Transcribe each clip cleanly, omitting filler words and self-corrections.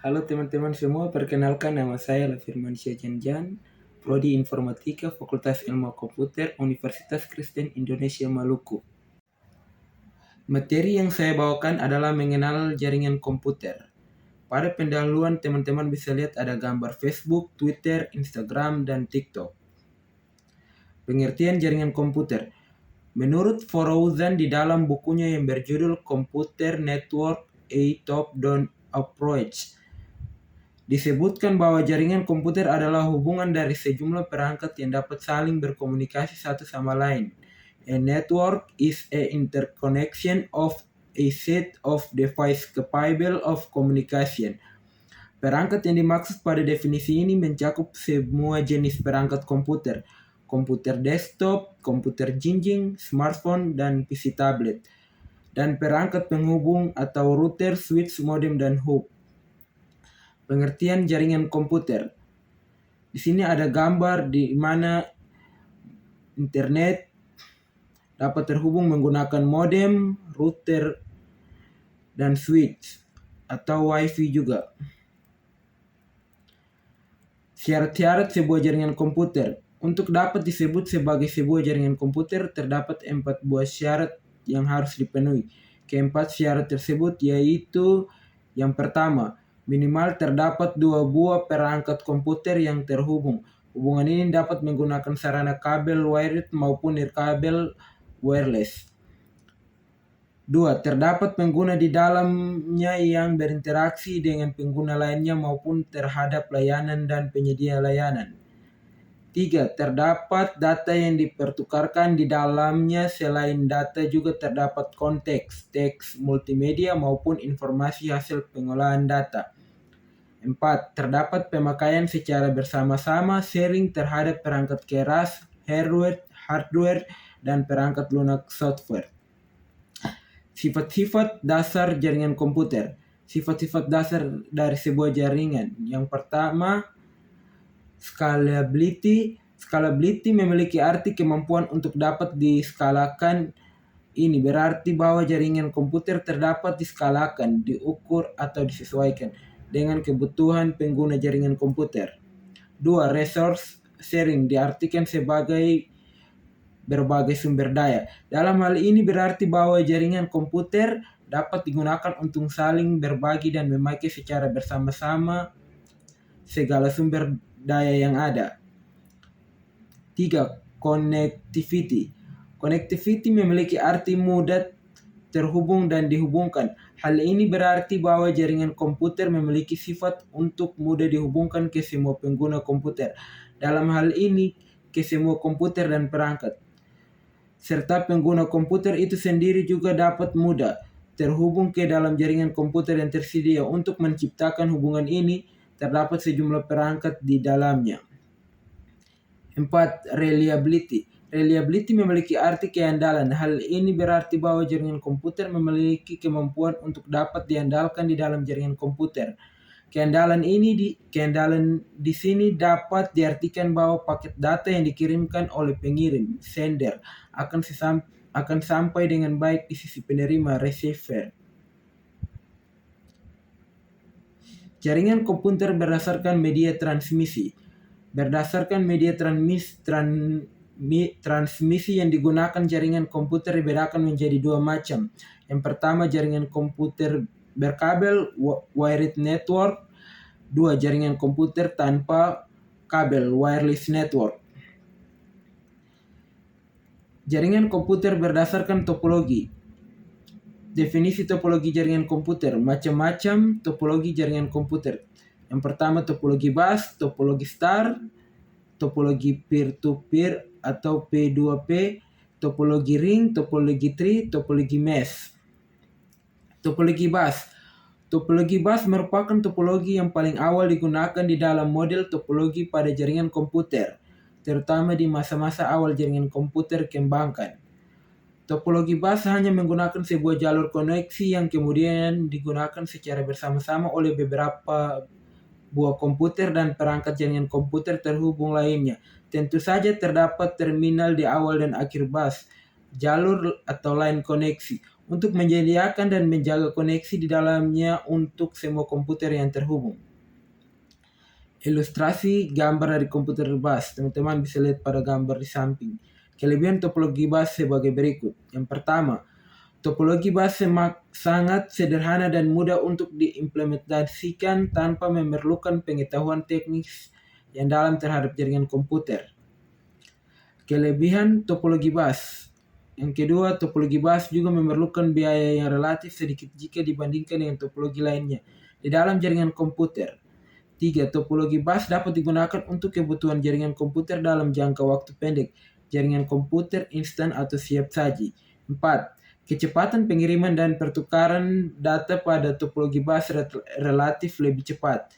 Halo teman-teman semua, perkenalkan nama saya Firmansyah Janjan, Prodi Informatika, Fakultas Ilmu Komputer, Universitas Kristen Indonesia Maluku. Materi yang saya bawakan adalah mengenal jaringan komputer. Pada pendahuluan teman-teman bisa lihat ada gambar Facebook, Twitter, Instagram, dan TikTok. Pengertian jaringan komputer. Menurut Forouzan di dalam bukunya yang berjudul Computer Network A Top-Down Approach, disebutkan bahwa jaringan komputer adalah hubungan dari sejumlah perangkat yang dapat saling berkomunikasi satu sama lain. A network is a interconnection of a set of devices capable of communication. Perangkat yang dimaksud pada definisi ini mencakup semua jenis perangkat komputer, komputer desktop, komputer jinjing, smartphone, dan PC tablet, dan perangkat penghubung atau router, switch, modem, dan hub. Pengertian jaringan komputer. Di sini ada gambar di mana internet dapat terhubung menggunakan modem, router, dan switch atau wifi juga. Syarat-syarat sebuah jaringan komputer. Untuk dapat disebut sebagai sebuah jaringan komputer, terdapat 4 buah syarat yang harus dipenuhi. Keempat syarat tersebut yaitu yang pertama, minimal terdapat 2 buah perangkat komputer yang terhubung. Hubungan ini dapat menggunakan sarana kabel wired maupun nirkabel wireless. 2. Terdapat pengguna di dalamnya yang berinteraksi dengan pengguna lainnya maupun terhadap layanan dan penyedia layanan. 3. Terdapat data yang dipertukarkan di dalamnya. Selain data juga terdapat konteks, teks, multimedia maupun informasi hasil pengolahan data. 4. Terdapat pemakaian secara bersama-sama, sharing terhadap perangkat keras, hardware, dan perangkat lunak software. Sifat-sifat dasar jaringan komputer. Sifat-sifat dasar dari sebuah jaringan. Yang pertama, scalability. Scalability memiliki arti kemampuan untuk dapat diskalakan. Ini berarti bahwa jaringan komputer terdapat diskalakan, diukur, atau disesuaikan dengan kebutuhan pengguna jaringan komputer. 2. Resource sharing diartikan sebagai berbagai sumber daya. Dalam hal ini berarti bahwa jaringan komputer dapat digunakan untuk saling berbagi dan memakai secara bersama-sama segala sumber daya yang ada. 3. Connectivity. Connectivity memiliki arti mudah terhubung dan dihubungkan. Hal ini berarti bahwa jaringan komputer memiliki sifat untuk mudah dihubungkan ke semua pengguna komputer. Dalam hal ini, ke semua komputer dan perangkat. Serta pengguna komputer itu sendiri juga dapat mudah terhubung ke dalam jaringan komputer yang tersedia. Untuk menciptakan hubungan ini, terdapat sejumlah perangkat di dalamnya. 4. Reliability. Reliability memiliki arti keandalan. Hal ini berarti bahwa jaringan komputer memiliki kemampuan untuk dapat diandalkan di dalam jaringan komputer. Keandalan di sini dapat diartikan bahwa paket data yang dikirimkan oleh pengirim, sender, akan sampai dengan baik di sisi penerima, receiver. Jaringan komputer berdasarkan media transmisi. Berdasarkan media transmisi yang digunakan jaringan komputer dibedakan menjadi 2 macam. Yang pertama, jaringan komputer berkabel, wired network. 2. Jaringan komputer tanpa kabel, wireless network. Jaringan komputer berdasarkan topologi. Definisi topologi jaringan komputer. Macam-macam topologi jaringan komputer. Yang pertama, topologi bus, topologi star, topologi peer-to-peer atau P2P, topologi ring, topologi tree, topologi mesh. Topologi bus. Topologi bus merupakan topologi yang paling awal digunakan di dalam model topologi pada jaringan komputer, terutama di masa-masa awal jaringan komputer kembangkan. Topologi bus hanya menggunakan sebuah jalur koneksi yang kemudian digunakan secara bersama-sama oleh beberapa buah komputer dan perangkat jaringan komputer terhubung lainnya. Tentu saja terdapat terminal di awal dan akhir bus, jalur atau line koneksi. untuk menyediakan dan menjaga koneksi di dalamnya untuk semua komputer yang terhubung. Ilustrasi gambar dari komputer bus. Teman-teman bisa lihat pada gambar di samping. Kelebihan topologi bus sebagai berikut. Yang pertama, topologi bus sangat sederhana dan mudah untuk diimplementasikan tanpa memerlukan pengetahuan teknis yang dalam terhadap jaringan komputer. Kelebihan topologi bus. Yang kedua, topologi bus juga memerlukan biaya yang relatif sedikit jika dibandingkan dengan topologi lainnya di dalam jaringan komputer. 3. Topologi bus dapat digunakan untuk kebutuhan jaringan komputer dalam jangka waktu pendek, jaringan komputer instan atau siap saji. 4. Kecepatan pengiriman dan pertukaran data pada topologi bus relatif lebih cepat.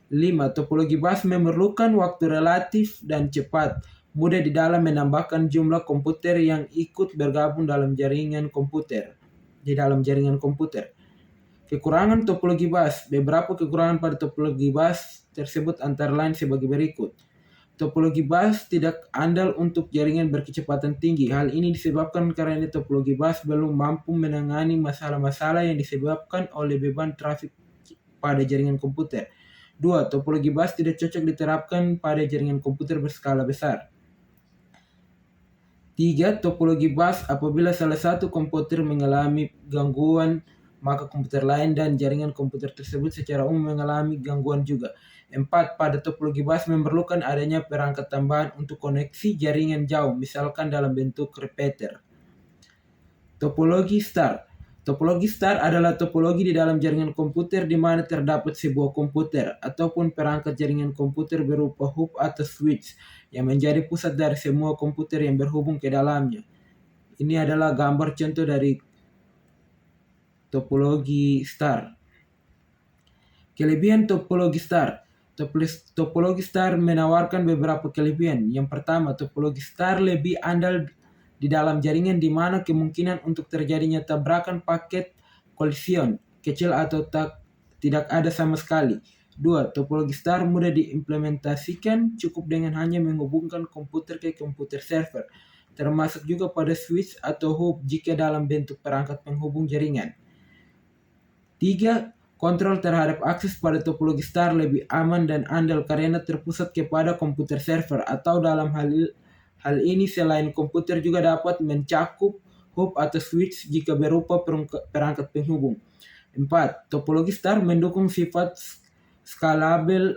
5. Topologi bus memerlukan waktu relatif dan cepat, mudah di dalam menambahkan jumlah komputer yang ikut bergabung dalam jaringan komputer. Kekurangan topologi bus. Beberapa kekurangan pada topologi bus tersebut antara lain sebagai berikut. Topologi bus tidak andal untuk jaringan berkecepatan tinggi. Hal ini disebabkan karena topologi bus belum mampu menangani masalah-masalah yang disebabkan oleh beban trafik pada jaringan komputer. 2. Topologi bus tidak cocok diterapkan pada jaringan komputer berskala besar. 3. Topologi bus apabila salah satu komputer mengalami gangguan, maka komputer lain dan jaringan komputer tersebut secara umum mengalami gangguan juga. 4. Pada topologi bus memerlukan adanya perangkat tambahan untuk koneksi jaringan jauh, misalkan dalam bentuk repeater. Topologi star. Topologi star adalah topologi di dalam jaringan komputer di mana terdapat sebuah komputer ataupun perangkat jaringan komputer berupa hub atau switch yang menjadi pusat dari semua komputer yang berhubung ke dalamnya. Ini adalah gambar contoh dari topologi star. Kelebihan topologi star. Topologi star menawarkan beberapa kelebihan. Yang pertama, topologi star lebih andal di dalam jaringan di mana kemungkinan untuk terjadinya tabrakan paket kolision kecil atau tidak ada sama sekali. 2. Topologi star mudah diimplementasikan cukup dengan hanya menghubungkan komputer ke komputer server, termasuk juga pada switch atau hub jika dalam bentuk perangkat penghubung jaringan. 3. Kontrol terhadap akses pada topologi star lebih aman dan andal karena terpusat kepada komputer server atau dalam hal ini selain komputer juga dapat mencakup hub atau switch jika berupa perangkat penghubung. 4. Topologi star mendukung sifat skalabel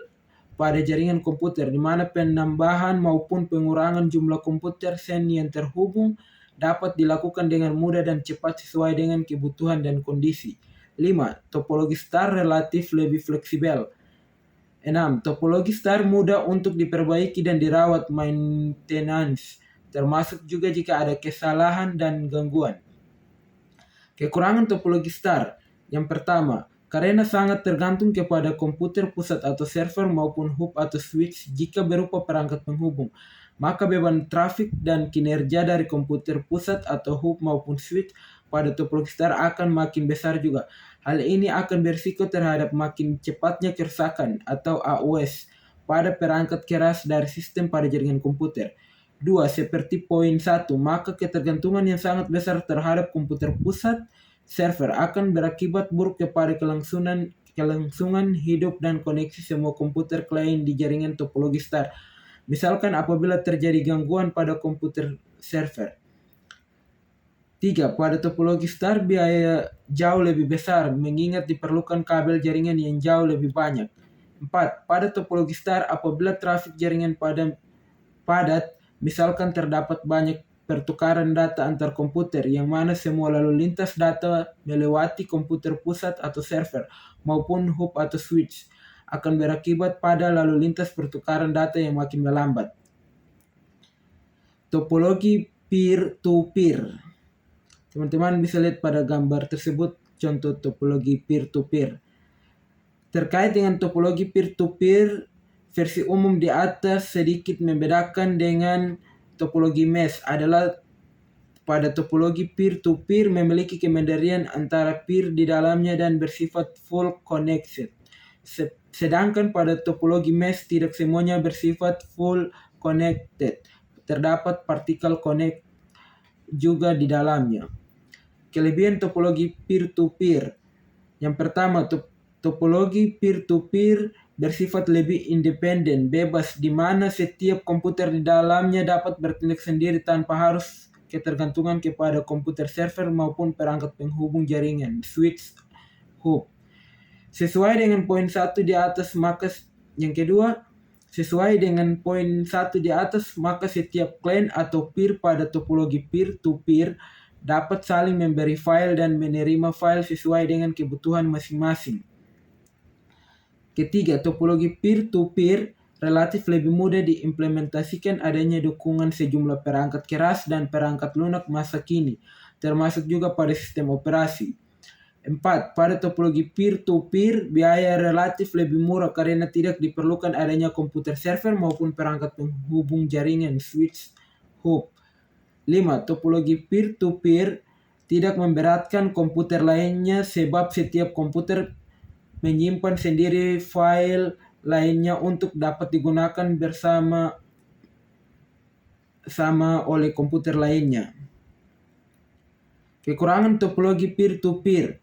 pada jaringan komputer di mana penambahan maupun pengurangan jumlah komputer SAN yang terhubung dapat dilakukan dengan mudah dan cepat sesuai dengan kebutuhan dan kondisi. 5. Topologi star relatif lebih fleksibel. 6. Topologi star mudah untuk diperbaiki dan dirawat maintenance, termasuk juga jika ada kesalahan dan gangguan. Kekurangan topologi star. Yang pertama, karena sangat tergantung kepada komputer pusat atau server maupun hub atau switch jika berupa perangkat penghubung, maka beban trafik dan kinerja dari komputer pusat atau hub maupun switch pada topologi star akan makin besar juga. Hal ini akan berisiko terhadap makin cepatnya kerusakan atau AOS pada perangkat keras dari sistem pada jaringan komputer. 2. Seperti poin 1, maka ketergantungan yang sangat besar terhadap komputer pusat server akan berakibat buruk kepada kelangsungan hidup dan koneksi semua komputer klien di jaringan topologi star. Misalkan apabila terjadi gangguan pada komputer server. 3. Pada topologi star biaya jauh lebih besar mengingat diperlukan kabel jaringan yang jauh lebih banyak. 4. Pada topologi star apabila trafik jaringan padat, misalkan terdapat banyak pertukaran data antar komputer yang mana semua lalu lintas data melewati komputer pusat atau server maupun hub atau switch akan berakibat pada lalu lintas pertukaran data yang makin melambat. Topologi peer-to-peer. Teman-teman bisa lihat pada gambar tersebut contoh topologi peer-to-peer. Terkait dengan topologi peer-to-peer, versi umum di atas sedikit membedakan dengan topologi mesh adalah pada topologi peer-to-peer memiliki kemandirian antara peer di dalamnya dan bersifat full connected. Sedangkan pada topologi mesh tidak semuanya bersifat full connected. Terdapat partial connect juga di dalamnya. Kelebihan topologi peer-to-peer. Yang pertama, topologi peer-to-peer bersifat lebih independen, bebas, di mana setiap komputer di dalamnya dapat bertindak sendiri tanpa harus ketergantungan kepada komputer server maupun perangkat penghubung jaringan, switch, hub. Sesuai dengan poin 1 di atas, maka yang kedua, sesuai dengan poin 1 di atas, maka setiap client atau peer pada topologi peer-to-peer dapat saling memberi file dan menerima file sesuai dengan kebutuhan masing-masing. Ketiga, topologi peer-to-peer relatif lebih mudah diimplementasikan, adanya dukungan sejumlah perangkat keras dan perangkat lunak masa kini, termasuk juga pada sistem operasi. 4. Pada topologi peer-to-peer, biaya relatif lebih murah karena tidak diperlukan adanya komputer server maupun perangkat penghubung jaringan, switch, hub. 5. Topologi peer-to-peer tidak memberatkan komputer lainnya sebab setiap komputer menyimpan sendiri file lainnya untuk dapat digunakan bersama oleh komputer lainnya. Kekurangan topologi peer-to-peer.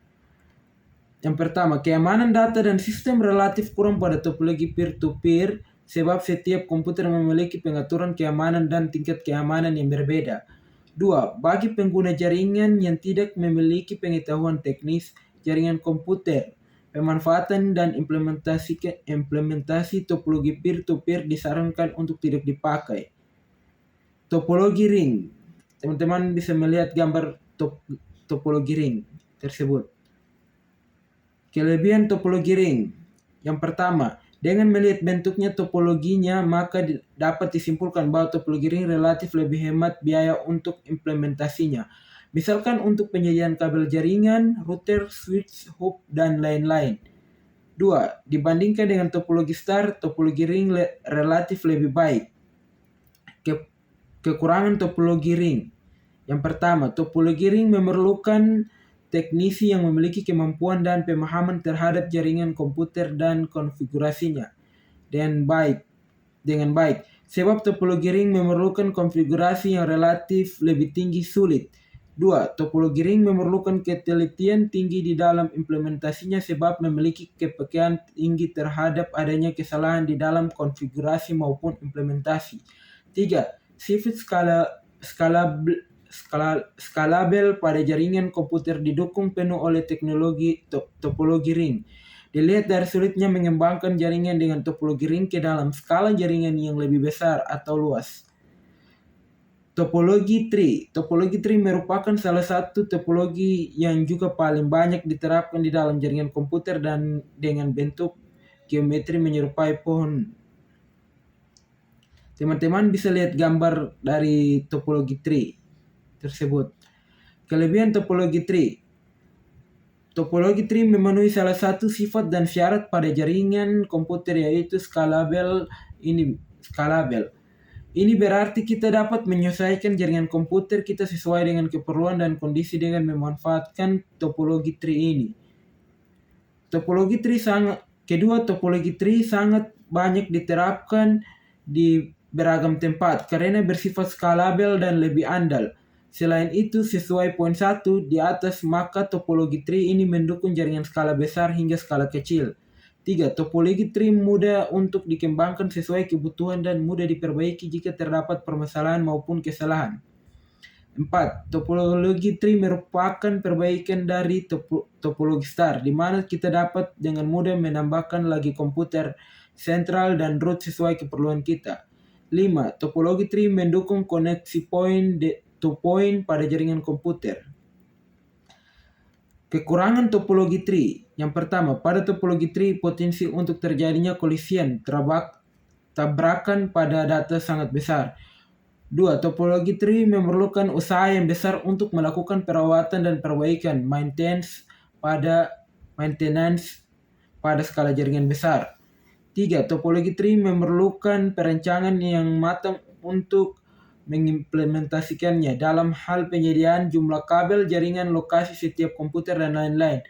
Yang pertama, keamanan data dan sistem relatif kurang pada topologi peer-to-peer sebab setiap komputer memiliki pengaturan keamanan dan tingkat keamanan yang berbeda. 2. Bagi pengguna jaringan yang tidak memiliki pengetahuan teknis jaringan komputer, pemanfaatan dan implementasi topologi peer-to-peer disarankan untuk tidak dipakai. Topologi ring. Teman-teman bisa melihat gambar topologi ring tersebut. Kelebihan topologi ring. Yang pertama, dengan melihat bentuknya topologinya, maka dapat disimpulkan bahwa topologi ring relatif lebih hemat biaya untuk implementasinya. Misalkan untuk penyediaan kabel jaringan, router, switch, hub, dan lain-lain. 2. Dibandingkan dengan topologi star, topologi ring relatif lebih baik. Kekurangan topologi ring. Yang pertama, topologi ring memerlukan teknisi yang memiliki kemampuan dan pemahaman terhadap jaringan komputer dan konfigurasinya dengan baik. Sebab topologi ring memerlukan konfigurasi yang relatif lebih tinggi sulit. 2. Topologi ring memerlukan ketelitian tinggi di dalam implementasinya sebab memiliki kepekaan tinggi terhadap adanya kesalahan di dalam konfigurasi maupun implementasi. 3. Sifat skalabel pada jaringan komputer didukung penuh oleh teknologi topologi ring. Dilihat dari sulitnya mengembangkan jaringan dengan topologi ring ke dalam skala jaringan yang lebih besar atau luas. Topologi tree. Topologi tree merupakan salah satu topologi yang juga paling banyak diterapkan di dalam jaringan komputer dan dengan bentuk geometri menyerupai pohon. Teman-teman bisa lihat gambar dari topologi tree tersebut. Kelebihan topologi tree. Topologi tree memenuhi salah satu sifat dan syarat pada jaringan komputer yaitu skalabel. Ini berarti kita dapat menyesuaikan jaringan komputer kita sesuai dengan keperluan dan kondisi dengan memanfaatkan topologi tree ini. Topologi tree sangat banyak diterapkan di beragam tempat karena bersifat skalabel dan lebih andal. Selain itu, sesuai poin 1 di atas, maka topologi tree ini mendukung jaringan skala besar hingga skala kecil. 3. Topologi tree mudah untuk dikembangkan sesuai kebutuhan dan mudah diperbaiki jika terdapat permasalahan maupun kesalahan. 4. Topologi tree merupakan perbaikan dari topologi star, di mana kita dapat dengan mudah menambahkan lagi komputer sentral dan root sesuai keperluan kita. 5. Topologi tree mendukung koneksi point-to-point pada jaringan komputer. Kekurangan topologi tree. Yang pertama, pada topologi tree potensi untuk terjadinya kolisian, tabrakan pada data sangat besar. 2. Topologi tree memerlukan usaha yang besar untuk melakukan perawatan dan perbaikan maintenance pada skala jaringan besar. 3. Topologi tree memerlukan perencanaan yang matang untuk mengimplementasikannya dalam hal penyediaan jumlah kabel, jaringan, lokasi setiap komputer, dan lain-lain.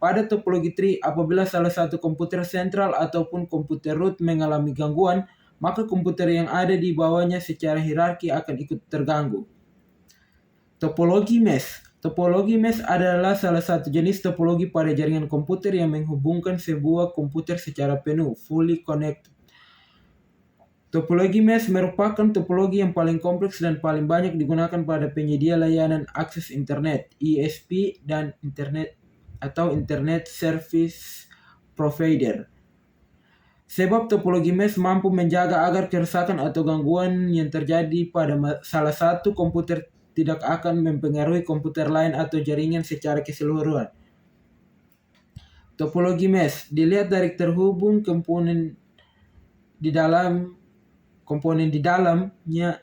Pada topologi tree, apabila salah satu komputer sentral ataupun komputer root mengalami gangguan, maka komputer yang ada di bawahnya secara hierarki akan ikut terganggu. Topologi mesh. Topologi mesh adalah salah satu jenis topologi pada jaringan komputer yang menghubungkan sebuah komputer secara penuh, fully connected. Topologi mesh merupakan topologi yang paling kompleks dan paling banyak digunakan pada penyedia layanan akses internet (ISP) dan internet atau Internet Service Provider. Sebab topologi mesh mampu menjaga agar kerusakan atau gangguan yang terjadi pada salah satu komputer tidak akan mempengaruhi komputer lain atau jaringan secara keseluruhan. Topologi mesh dilihat dari terhubung komponen di dalamnya.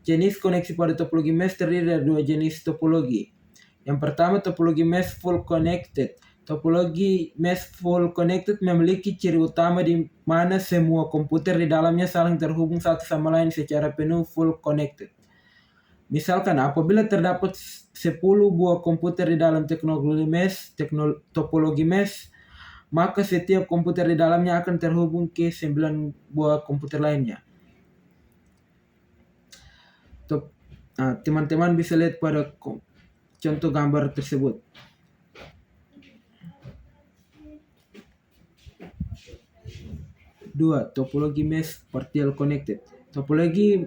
Jenis koneksi pada topologi mesh terdiri dari dua jenis topologi. Yang pertama, topologi mesh full connected. Topologi mesh full connected memiliki ciri utama di mana semua komputer di dalamnya saling terhubung satu sama lain secara penuh, full connected. Misalkan apabila terdapat 10 buah komputer di dalam topologi mesh, maka setiap komputer di dalamnya akan terhubung ke 9 buah komputer lainnya. Teman-teman bisa lihat pada contoh gambar tersebut. Dua, topologi mesh partial connected. Topologi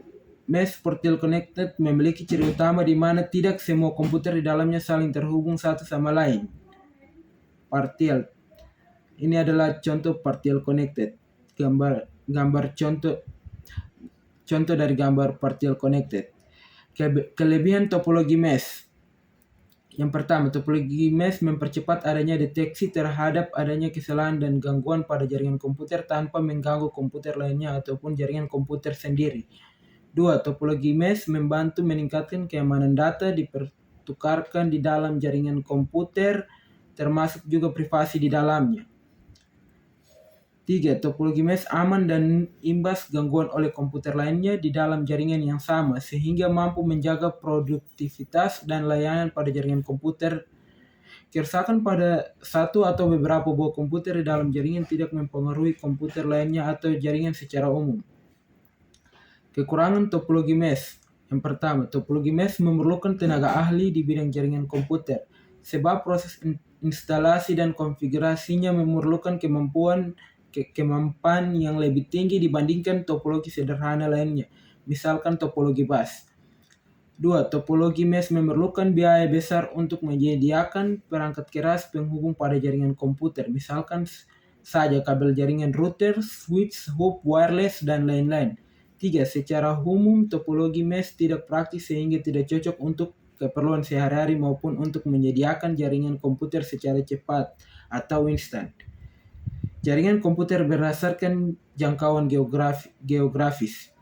mesh partial connected memiliki ciri utama di mana tidak semua komputer di dalamnya saling terhubung satu sama lain. Partial. Ini adalah contoh partial connected. Gambar contoh dari gambar partial connected. Kelebihan topologi mesh. Yang pertama, topologi mesh mempercepat adanya deteksi terhadap adanya kesalahan dan gangguan pada jaringan komputer tanpa mengganggu komputer lainnya ataupun jaringan komputer sendiri. Dua, topologi mesh membantu meningkatkan keamanan data dipertukarkan di dalam jaringan komputer, termasuk juga privasi di dalamnya. Tiga, topologi mesh aman dan imbas gangguan oleh komputer lainnya di dalam jaringan yang sama, sehingga mampu menjaga produktivitas dan layanan pada jaringan komputer. Kerusakan pada satu atau beberapa buah komputer di dalam jaringan tidak mempengaruhi komputer lainnya atau jaringan secara umum. Kekurangan topologi mesh. Yang pertama, topologi mesh memerlukan tenaga ahli di bidang jaringan komputer, sebab proses instalasi dan konfigurasinya memerlukan kemampuan yang lebih tinggi dibandingkan topologi sederhana lainnya, misalkan topologi bus. Dua, topologi mesh memerlukan biaya besar untuk menyediakan perangkat keras penghubung pada jaringan komputer, misalkan saja kabel jaringan router, switch, hub, wireless, dan lain-lain. Tiga, secara umum topologi mesh tidak praktis sehingga tidak cocok untuk keperluan sehari-hari maupun untuk menyediakan jaringan komputer secara cepat atau instan. Jaringan komputer berdasarkan jangkauan geografis.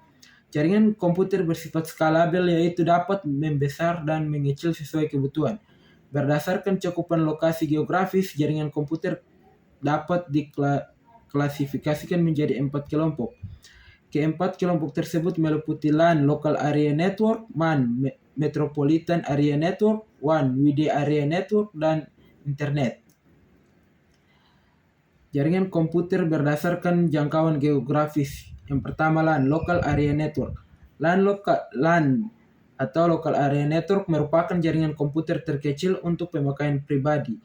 Jaringan komputer bersifat skalabel, yaitu dapat membesar dan mengecil sesuai kebutuhan. Berdasarkan cakupan lokasi geografis, jaringan komputer dapat diklasifikasikan menjadi 4 kelompok. Keempat kelompok tersebut meliputi LAN (Local Area Network), MAN (Metropolitan Area Network), WAN (Wide Area Network), dan Internet. Jaringan komputer berdasarkan jangkauan geografis. Yang pertama, LAN (Local Area Network). LAN atau Local Area Network merupakan jaringan komputer terkecil untuk pemakaian pribadi.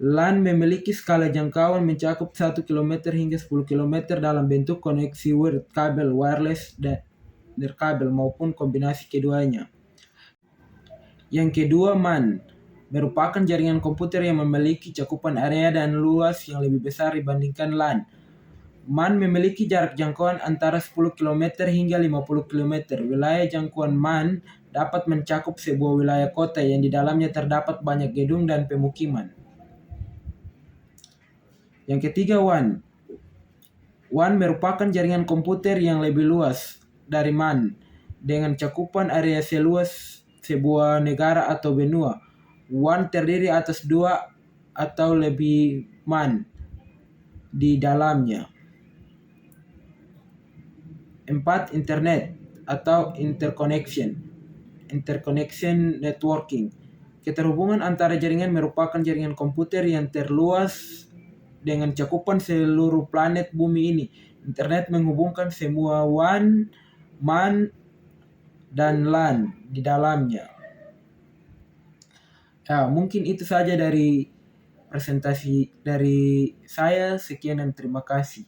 LAN memiliki skala jangkauan mencakup 1 km hingga 10 km dalam bentuk koneksi wired, kabel, wireless, dan nirkabel maupun kombinasi keduanya. Yang kedua, MAN merupakan jaringan komputer yang memiliki cakupan area dan luas yang lebih besar dibandingkan LAN. MAN memiliki jarak jangkauan antara 10 km hingga 50 km. Wilayah jangkauan MAN dapat mencakup sebuah wilayah kota yang di dalamnya terdapat banyak gedung dan pemukiman. Yang ketiga, WAN. WAN merupakan jaringan komputer yang lebih luas dari MAN dengan cakupan area seluas sebuah negara atau benua. WAN terdiri atas 2 atau lebih MAN di dalamnya. 4. Internet atau interconnection networking. Keterhubungan antara jaringan merupakan jaringan komputer yang terluas dengan cakupan seluruh planet bumi ini. Internet menghubungkan semua WAN, MAN, dan LAN di dalamnya. Ya, mungkin itu saja dari presentasi dari saya. Sekian dan terima kasih.